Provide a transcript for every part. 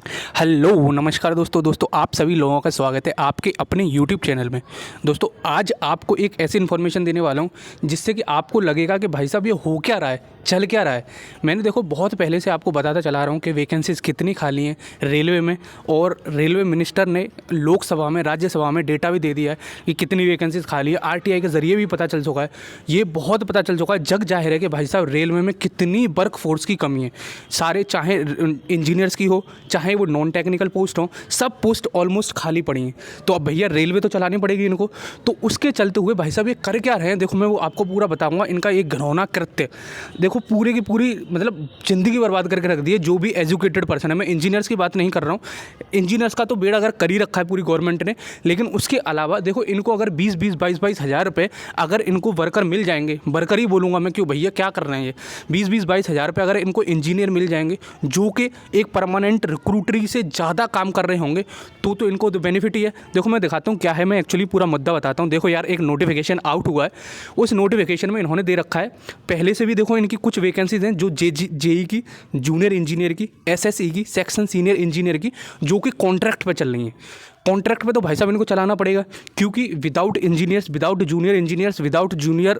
Hello नमस्कार दोस्तों आप सभी लोगों का स्वागत है आपके अपने यूट्यूब चैनल में। दोस्तों आज आपको एक ऐसी इन्फॉर्मेशन देने वाला हूँ जिससे कि आपको लगेगा कि भाई साहब ये हो क्या रहा है, चल क्या रहा है। मैंने देखो बहुत पहले से आपको बताता चला रहा हूँ कि वैकेंसीज़ कितनी खाली हैं रेलवे में, और रेलवे मिनिस्टर ने लोकसभा में राज्यसभा में डेटा भी दे दिया है कि कितनी वैकेंसीज़ खाली है। RTI के ज़रिए भी पता चल चुका है, ये बहुत पता चल चुका है, जग जाहिर है कि भाई साहब रेलवे में कितनी वर्क फोर्स की कमी है। सारे चाहे इंजीनियर्स की हो चाहे वो नॉन टेक्निकल पोस्ट हो, सब पोस्ट ऑलमोस्ट खाली पड़ी हैं। तो अब भैया रेलवे तो चलानी पड़ेगी इनको, तो उसके चलते हुए भाई साहब ये कर क्या रहे हैं, देखो मैं वो आपको पूरा बताऊंगा। इनका एक घिनौना कृत्य देखो, पूरी की पूरी मतलब ज़िंदगी बर्बाद करके रख दी है जो भी एजुकेटेड पर्सन है। मैं इंजीनियर्स की बात नहीं कर रहा हूँ, इंजीनियर्स का तो बेड़ा अगर कर ही रखा है पूरी गवर्नमेंट ने, लेकिन उसके अलावा देखो इनको अगर 20-20 22-22 हज़ार रुपये अगर इनको वर्कर मिल जाएंगे, वर्कर ही बोलूँगा मैं, क्यों भैया क्या कर रहे हैं ये 20-20 22 हज़ार रुपये अगर इनको इंजीनियर मिल जाएंगे जो कि एक परमानेंट रिक्रूटरी से ज़्यादा काम कर रहे होंगे, तो इनको तो बेनिफिट ही है। देखो मैं दिखाता हूँ क्या है, मैं एक्चुअली पूरा मुद्दा बताता हूँ। देखो यार एक नोटिफिकेशन आउट हुआ है, उस नोटिफिकेशन में इन्होंने दे रखा है पहले से भी। देखो इनकी कुछ वैकेंसीज हैं जो जेई की, जूनियर इंजीनियर की, SSE की, सेक्शन सीनियर इंजीनियर की, जो कि कॉन्ट्रैक्ट पे चल रही हैं। कॉन्ट्रैक्ट पे तो भाई साहब इनको चलाना पड़ेगा, क्योंकि without engineers, without junior engineers, without junior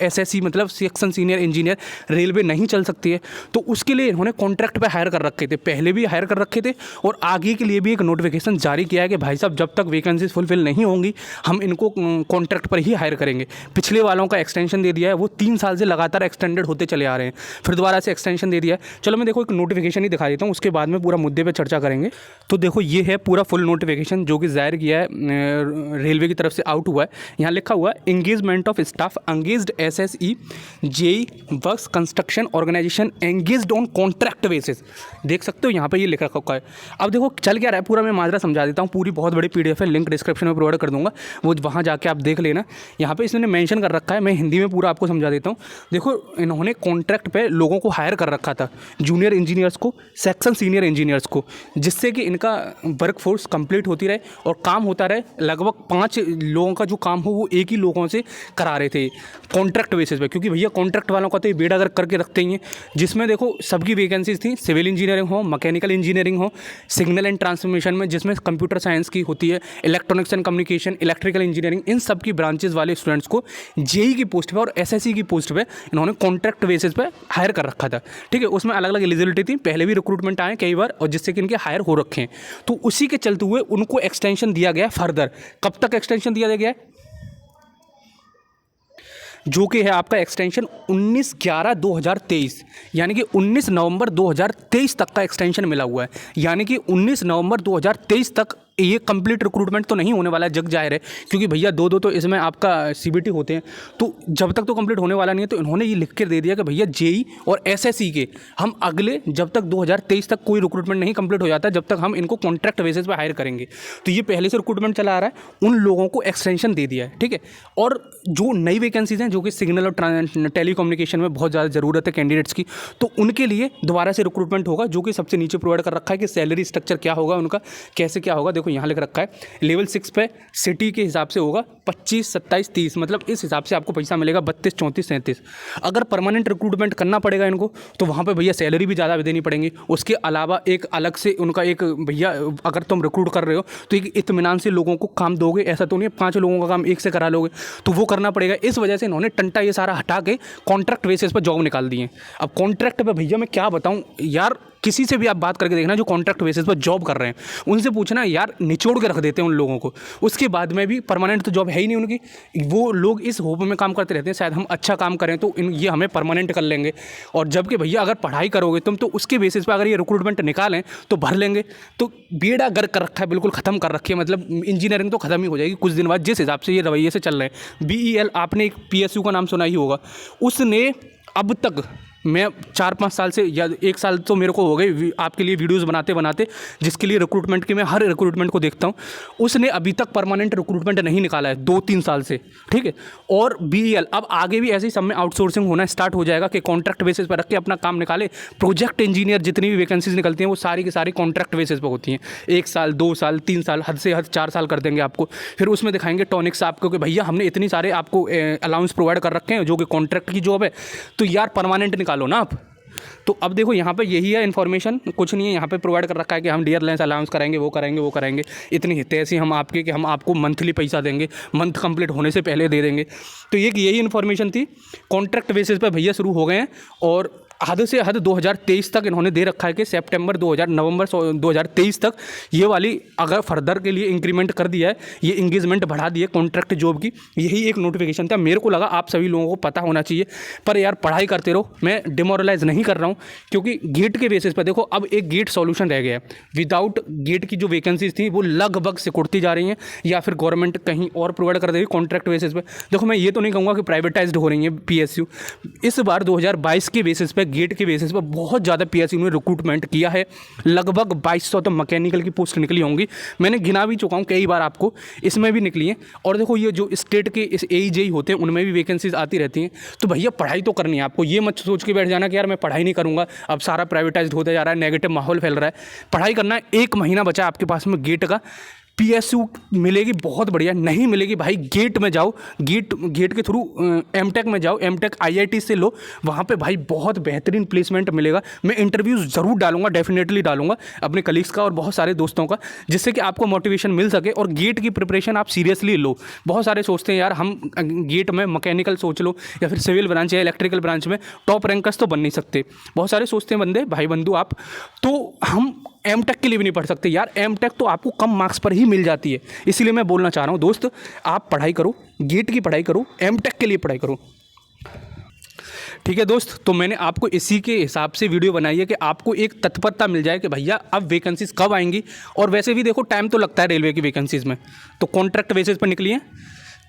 SSE मतलब सेक्शन सीनियर इंजीनियर रेलवे नहीं चल सकती है। तो उसके लिए इन्होंने कॉन्ट्रैक्ट पे हायर कर रखे थे, पहले भी हायर कर रखे थे, और आगे के लिए भी एक नोटिफिकेशन जारी किया है कि भाई साहब जब तक वैकेंसीज फुलफिल नहीं होंगी हम इनको कॉन्ट्रैक्ट पर ही हायर करेंगे। पिछले वालों का एक्सटेंशन दे दिया है, वो 3 साल से लगातार एक्सटेंडेड होते चले आ रहे हैं, फिर दोबारा से एक्सटेंशन दे दिया है। चलो मैं देखो एक नोटिफिकेशन ही दिखा देता हूँ, उसके बाद में पूरा मुद्दे पर चर्चा करेंगे। तो देखो ये है पूरा फुल नोटिफिकेशन जो कि जाहिर किया है रेलवे की तरफ से आउट हुआ है। यहाँ लिखा हुआ है engagement of staff engaged SSE JE works construction organisation engaged on contract basis. देख सकते हो यहाँ पे ये लिख रखा है। अब देखो चल क्या रहा है पूरा मैं माजरा समझा देता हूँ, पूरी बहुत बड़ी PDF है, लिंक डिस्क्रिप्शन में प्रोवाइड कर दूंगा, वो वहाँ जाके आप देख लेना। यहाँ पे इसने मेंशन कर रखा है, मैं हिंदी में पूरा आपको समझा देता हूँ। देखो इन्होंने कॉन्ट्रैक्ट पे लोगों को हायर कर रखा था, जूनियर इंजीनियर्स को, सेक्शन सीनियर इंजीनियर्स को, जिससे कि इनका वर्क फोर्स कंप्लीट होती रहे और काम होता रहे। लगभग 5 लोगों का जो काम हो वो एक ही लोगों से करा रहे थे कॉन्ट्रैक्ट बेसिस पे, क्योंकि भैया कॉन्ट्रैक्ट वालों का तो ये बेड़ा अगर करके रखते ही हैं। जिसमें देखो सबकी वैकेंसीज थी, सिविल इंजीनियरिंग हो, मैकेनिकल इंजीनियरिंग हो, सिग्नल एंड ट्रांसफॉर्मेशन में जिसमें कंप्यूटर साइंस की होती है, electronics and communication, electrical engineering, इन सब की ब्रांचेज वाले स्टूडेंट्स को जेई की पोस्ट पे और SSE की पोस्ट पे इन्होंने कॉन्ट्रैक्ट बेसिस पे हायर कर रखा था। ठीक है, उसमें अलग अलग एलिजिबिलिटी थी, पहले भी रिक्रूटमेंट आए कई बार, और जिससे कि इनके हायर हो रखे हैं। तो उसी के चलते हुए उनको एक्सटेंशन दिया गया फर्दर। कब तक एक्सटेंशन दिया गया है, जो कि है आपका एक्सटेंशन 19/11/2023, यानी कि 19 नवंबर 2023 तक का एक्सटेंशन मिला हुआ है। यानी कि 19 नवंबर 2023 तक ये कंप्लीट रिक्रूटमेंट तो नहीं होने वाला है, जग जाहिर है, क्योंकि भैया दो तो इसमें आपका CBT होते हैं, तो जब तक तो कंप्लीट होने वाला नहीं है। तो इन्होंने ये लिख कर दे दिया कि भैया जेई और SSE के हम अगले जब तक 2023 तक कोई रिक्रूटमेंट नहीं कंप्लीट हो जाता, जब तक हम इनको कॉन्ट्रैक्ट बेसिस पे हायर करेंगे। तो ये पहले से रिक्रूटमेंट चला आ रहा है, उन लोगों को एक्सटेंशन दे दिया है। ठीक है, और जो नई वैकेंसीज हैं जो कि सिग्नल और टेलीकम्युनिकेशन में बहुत ज़्यादा ज़रूरत है कैंडिडेट्स की, तो उनके लिए दोबारा से रिक्रूटमेंट होगा, जो कि सबसे नीचे प्रोवाइड कर रखा है कि सैलरी स्ट्रक्चर क्या होगा उनका, कैसे क्या होगा। देखो यहाँ लिख रखा है लेवल 6 पे सिटी के हिसाब से होगा 25, 27, 30, मतलब इस हिसाब से आपको पैसा मिलेगा 32, 34, 37। अगर परमानेंट रिक्रूटमेंट करना पड़ेगा इनको, तो वहाँ पे भैया सैलरी भी ज़्यादा देनी पड़ेंगी। उसके अलावा एक अलग से उनका एक, भैया अगर तुम रिक्रूट कर रहे हो तो एक इत्मीनान से लोगों को काम दोगे, ऐसा तो नहीं 5 लोगों का काम एक से करा लोगे, तो वो करना पड़ेगा। इस वजह से इन्होंने टंटा ये सारा हटा के कॉन्ट्रैक्ट बेसिस पर जॉब निकाल दी है। अब कॉन्ट्रैक्ट पे भैया मैं क्या बताऊँ यार, किसी से भी आप बात करके देखना जो कॉन्ट्रैक्ट बेसिस पर जॉब कर रहे हैं, उनसे पूछना यार, निचोड़ के रख देते हैं उन लोगों को। उसके बाद में भी परमानेंट तो जॉब है ही नहीं उनकी, वो लोग इस होप में काम करते रहते हैं शायद हम अच्छा काम करें तो ये हमें परमानेंट कर लेंगे। और जबकि भैया अगर पढ़ाई करोगे तुम तो उसके बेसिस पर अगर ये रिक्रूटमेंट निकालें तो भर लेंगे। तो बेड़ा गर्क कर रखा है, बिल्कुल ख़त्म कर रखी है, मतलब इंजीनियरिंग तो ख़त्म ही हो जाएगी कुछ दिन बाद, जिस हिसाब से ये रवैये से चल रहे हैं। BEL आपने एक PSU का नाम सुना ही होगा, उसने अब तक, मैं 4-5 साल से या 1 साल तो मेरे को हो गए आपके लिए वीडियोस बनाते बनाते, जिसके लिए रिक्रूटमेंट की मैं हर रिक्रूटमेंट को देखता हूँ, उसने अभी तक परमानेंट रिक्रूटमेंट नहीं निकाला है 2-3 साल से। ठीक है, और BEL अब आगे भी ऐसे ही सब में आउटसोर्सिंग होना स्टार्ट हो जाएगा कि कॉन्ट्रैक्ट बेसिस पर रख के अपना काम निकाले। प्रोजेक्ट इंजीनियर जितनी भी वैकेंसीज निकलती हैं वो सारी की सारी कॉन्ट्रैक्ट बेसिस पर होती हैं, 1 साल 2 साल 3 साल, हद से हद 4 साल कर देंगे आपको। फिर उसमें दिखाएंगे टॉनिक्स आपको कि भैया हमने इतनी सारे आपको अलाउंस प्रोवाइड कर रखे हैं जो कि कॉन्ट्रैक्ट की जॉब है, तो यार परमानेंट निकालो ना आप। तो अब देखो यहाँ पे यही है इन्फॉर्मेशन, कुछ नहीं है। यहाँ पे प्रोवाइड कर रखा है कि हम डियरलेंस अलाउंस करेंगे, वो करेंगे, वो करेंगे, इतनी हिस्से ऐसी हम आपके कि हम आपको मंथली पैसा देंगे, मंथ कंप्लीट होने से पहले दे देंगे। तो ये यही इन्फॉर्मेशन थी। कॉन्ट्रैक्ट बेसिस पे भैया शुरू हो गए हैं और हद से हद 2023 तक इन्होंने दे नवंबर 2023 तक ये वाली अगर फर्दर के लिए इंक्रीमेंट कर दिया है, ये इंगेजमेंट बढ़ा दी है कॉन्ट्रैक्ट जॉब की। यही एक नोटिफिकेशन था। मेरे को लगा आप सभी लोगों को पता होना चाहिए, पर यार पढ़ाई करते रहो। मैं डिमोरलाइज नहीं कर रहा हूँ, क्योंकि गेट के बेसिस पर देखो अब एक गेट सॉल्यूशन रह गया है। विदाउट गेट की जो वैकेंसीज थी वो लगभग सिकुड़ती जा रही हैं, या फिर गवर्नमेंट कहीं और प्रोवाइड कर देगी कॉन्ट्रैक्ट बेसिस पे। देखो मैं ये तो नहीं कहूँगा कि प्राइवेटाइज्ड हो रही है पीएसयू। इस बार 2022 के बेसिस पे, गेट के बेसिस पे बहुत ज़्यादा पीएसयू ने रिक्रूटमेंट किया है। लगभग 2200 तो मैकेनिकल की पोस्ट निकली होंगी, मैंने गिना भी चुका हूँ कई बार आपको, इसमें भी निकली हैं। और देखो ये जो स्टेट के इस AEJ होते हैं उनमें भी वैकेंसीज आती रहती हैं। तो भैया पढ़ाई तो करनी है आपको। ये मत सोच के बैठ जाना कि यार मैं पढ़ाई नहीं करूँगा, अब सारा प्राइवेटाइज्ड होता जा रहा है, नेगेटिव माहौल फैल रहा है। पढ़ाई करना है। 1 महीना बचा है आपके पास में गेट का। पीएसयू मिलेगी बहुत बढ़िया, नहीं मिलेगी भाई गेट में जाओ, गेट के थ्रू एमटेक में जाओ, एमटेक IIT से लो, वहाँ पे भाई बहुत बेहतरीन प्लेसमेंट मिलेगा। मैं इंटरव्यूज़ ज़रूर डालूंगा, डेफिनेटली डालूंगा अपने कलीग्स का और बहुत सारे दोस्तों का, जिससे कि आपको मोटिवेशन मिल सके और गेट की प्रिपरेशन आप सीरियसली लो। बहुत सारे सोचते हैं यार हम गेट में मैकेनिकल सोच लो या फिर सिविल ब्रांच या इलेक्ट्रिकल ब्रांच में टॉप रैंकर्स तो बन नहीं सकते। बहुत सारे सोचते हैं बंदे, भाई बंधु आप, तो हम एमटेक के लिए भी नहीं पढ़ सकते यार। एमटेक तो आपको कम मार्क्स पर ही मिल जाती है। इसीलिए मैं बोलना चाह रहा हूँ दोस्त, आप पढ़ाई करो, गेट की पढ़ाई करो, एमटेक के लिए पढ़ाई करो। ठीक है दोस्त, तो मैंने आपको इसी के हिसाब से वीडियो बनाई है कि आपको एक तत्परता मिल जाए कि भैया अब वैकेंसीज कब आएंगी। और वैसे भी देखो टाइम तो लगता है रेलवे की वैकेंसीज में, तो कॉन्ट्रैक्ट बेसिस पर निकली है।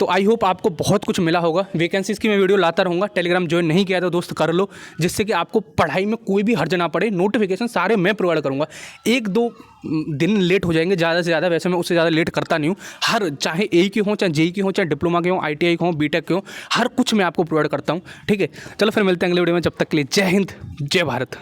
तो आई होप आपको बहुत कुछ मिला होगा। वैकेंसीज़ की मैं वीडियो लाता रहूँगा। टेलीग्राम ज्वाइन नहीं किया तो दोस्त कर लो, जिससे कि आपको पढ़ाई में कोई भी हर्ज ना पड़े। नोटिफिकेशन सारे मैं प्रोवाइड करूँगा। 1-2 दिन लेट हो जाएंगे ज़्यादा से ज़्यादा, वैसे मैं उससे ज़्यादा लेट करता नहीं हूँ। हर चाहे AE की हो, चाहे JEE की हो, चाहे डिप्लोमा के हो, ITI के हो, BTEC के हो, हर कुछ मैं आपको प्रोवाइड करता हूँ। ठीक है, चलो फिर मिलते हैं अगले वीडियो में। जब तक के लिए जय हिंद, जय भारत।